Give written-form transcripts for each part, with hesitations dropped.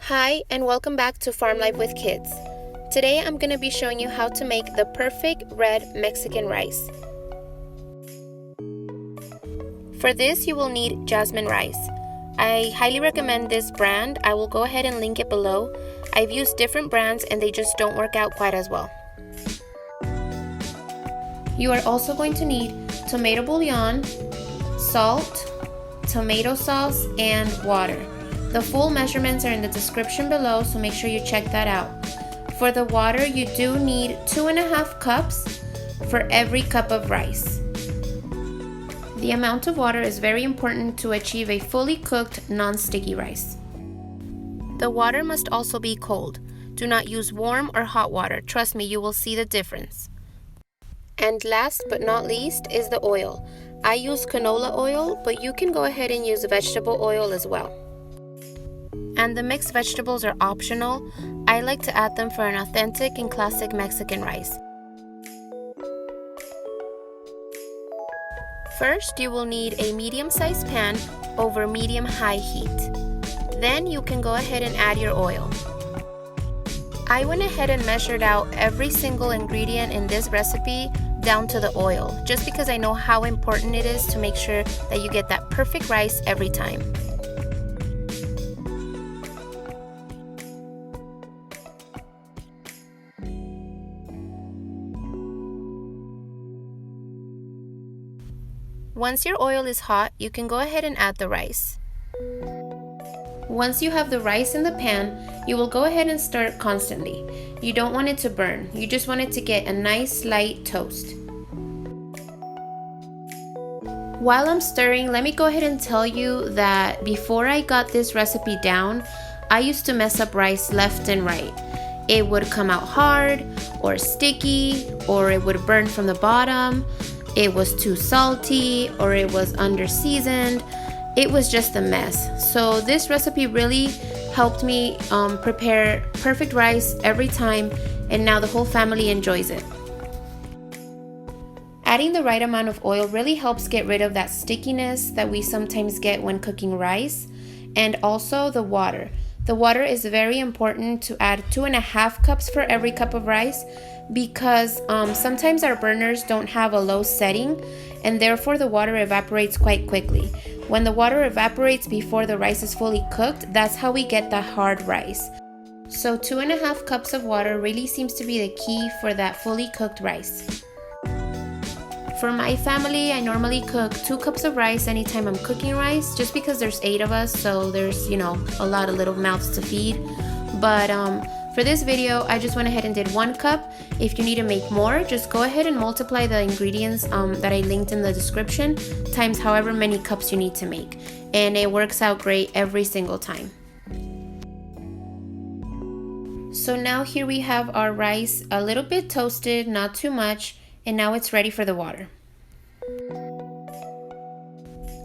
Hi, and welcome back to Farm Life with Kids. Today I'm going to be showing you how to make the perfect red Mexican rice. For this, you will need jasmine rice. I highly recommend this brand. I will go ahead and link it below. I've used different brands and they just don't work out quite as well. You are also going to need tomato bouillon, salt, tomato sauce, and water. The full measurements are in the description below, so make sure you check that out. For the water, you do need 2.5 cups for every cup of rice. The amount of water is very important to achieve a fully cooked, non-sticky rice. The water must also be cold. Do not use warm or hot water. Trust me, you will see the difference. And last but not least is the oil. I use canola oil, but you can go ahead and use vegetable oil as well. And the mixed vegetables are optional. I like to add them for an authentic and classic Mexican rice. First, you will need a medium-sized pan over medium-high heat. Then you can go ahead and add your oil. I went ahead and measured out every single ingredient in this recipe down to the oil, just because I know how important it is to make sure that you get that perfect rice every time. Once your oil is hot, you can go ahead and add the rice. Once you have the rice in the pan, you will go ahead and stir it constantly. You don't want it to burn. You just want it to get a nice light toast. While I'm stirring, let me go ahead and tell you that before I got this recipe down, I used to mess up rice left and right. It would come out hard or sticky, or it would burn from the bottom. It was too salty, or it was under-seasoned. It was just a mess. So this recipe really helped me prepare perfect rice every time, and now the whole family enjoys it. Adding the right amount of oil really helps get rid of that stickiness that we sometimes get when cooking rice, and also the water. The water is very important to add 2.5 cups for every cup of rice, because sometimes our burners don't have a low setting, and therefore the water evaporates quite quickly. When the water evaporates before the rice is fully cooked, that's how we get the hard rice. So 2.5 cups of water really seems to be the key for that fully cooked rice. For my family, I normally cook 2 cups of rice anytime I'm cooking rice, just because there's 8 of us, so there's, a lot of little mouths to feed. But for this video, I just went ahead and did 1 cup. If you need to make more, just go ahead and multiply the ingredients that I linked in the description times however many cups you need to make. And it works out great every single time. So now here we have our rice a little bit toasted, not too much, and now it's ready for the water.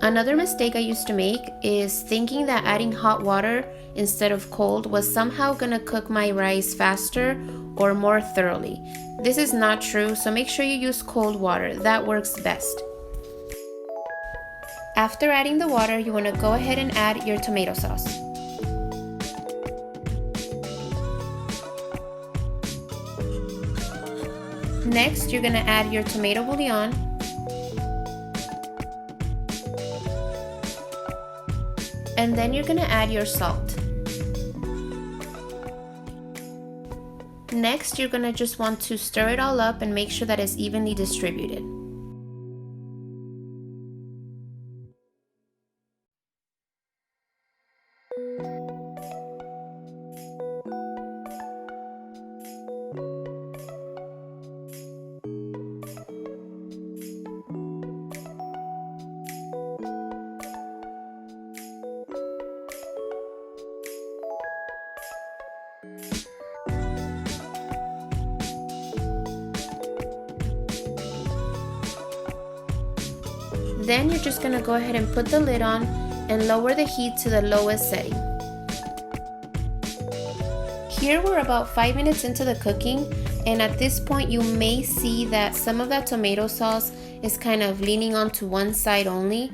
Another mistake I used to make is thinking that adding hot water instead of cold was somehow gonna cook my rice faster or more thoroughly. This is not true, so make sure you use cold water. That works best. After adding the water, you wanna go ahead and add your tomato sauce. Next, you're gonna add your tomato bouillon. And then you're gonna add your salt. Next, you're gonna just want to stir it all up and make sure that it's evenly distributed. Then you're just gonna go ahead and put the lid on and lower the heat to the lowest setting. Here we're about 5 minutes into the cooking, and at this point you may see that some of that tomato sauce is kind of leaning onto one side only.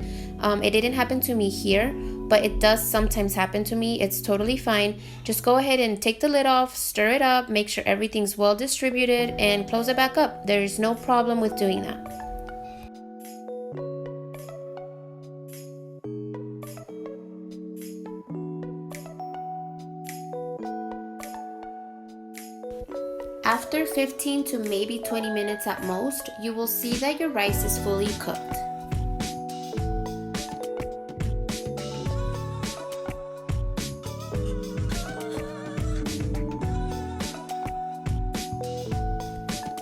It didn't happen to me here, but it does sometimes happen to me. It's totally fine. Just go ahead and take the lid off, stir it up, make sure everything's well distributed, and close it back up. There is no problem with doing that. After 15 to maybe 20 minutes at most, you will see that your rice is fully cooked.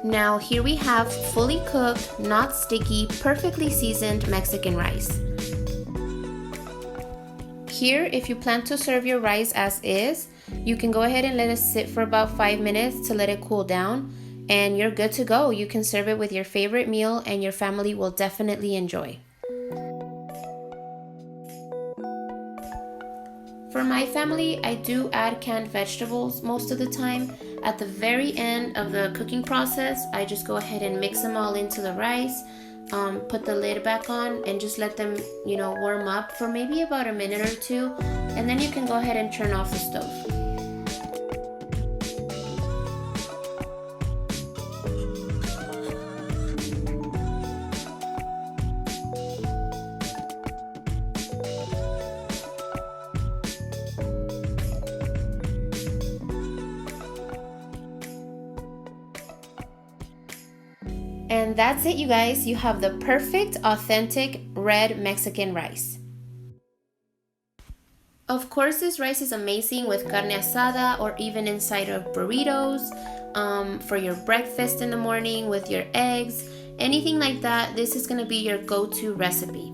Now here we have fully cooked, not sticky, perfectly seasoned Mexican rice. Here, if you plan to serve your rice as is, you can go ahead and let it sit for about 5 minutes to let it cool down, and you're good to go. You can serve it with your favorite meal and your family will definitely enjoy. For my family, I do add canned vegetables most of the time. At the very end of the cooking process, I just go ahead and mix them all into the rice, put the lid back on, and just let them, warm up for maybe about a minute or two, and then you can go ahead and turn off the stove. And that's it, you guys. You have the perfect, authentic red Mexican rice. Of course, this rice is amazing with carne asada or even inside of burritos, for your breakfast in the morning with your eggs, anything like that. This is going to be your go-to recipe.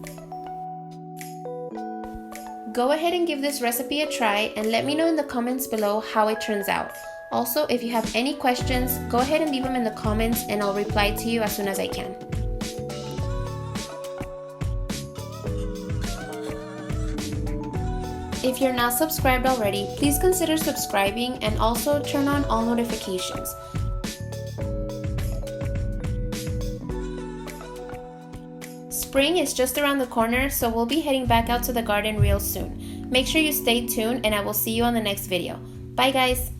Go ahead and give this recipe a try and let me know in the comments below how it turns out. Also, if you have any questions, go ahead and leave them in the comments and I'll reply to you as soon as I can. If you're not subscribed already, please consider subscribing and also turn on all notifications. Spring is just around the corner, so we'll be heading back out to the garden real soon. Make sure you stay tuned and I will see you on the next video. Bye guys!